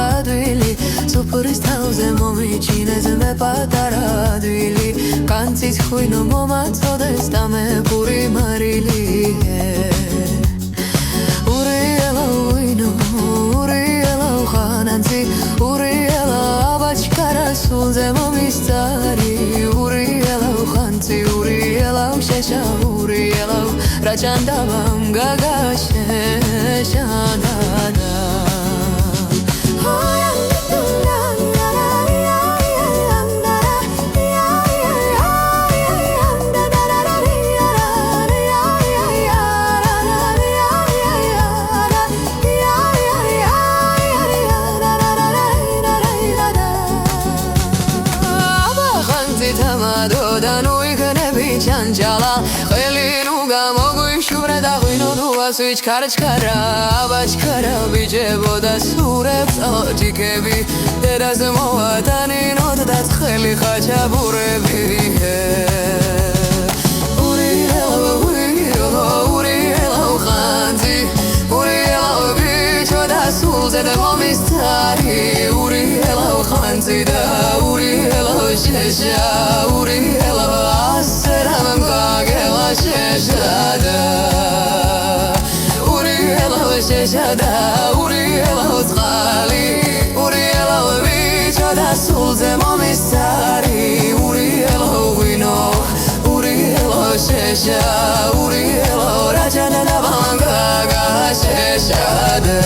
advili Supris tauze momichines me patara advili Kantis khuino momatsodes da me puri marili Uriela uino Uriela khananzi Uriela abachkara sulze momistari Uriela khanzi Uriela shesha Uriela rachandabam gagashe shanada Switch karachkara abachkara bijeboda sureb alotikები დედას მოვატანინოთ და ცხელი ხაჩაბურები ურიელა ხანძი ურიელა ბიჭო და სულზე და მომისტარი ურიელა ხანძი და ურიელა შეშა ურიელა ასერამ გაგელა შეშადა შეშადა ურიელა წყალი ურიელა ბიჭო და სულზე მომისტარი ურიელა ვინო ურიელა შეშა ურიელა რაჯანა და ბანგა შეშადა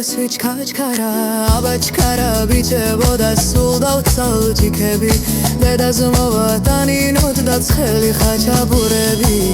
Switch kachkara abachkara bijeboda suldaut saltikები დედას მოვატანინოთ და ცხელი ხაჩაბურები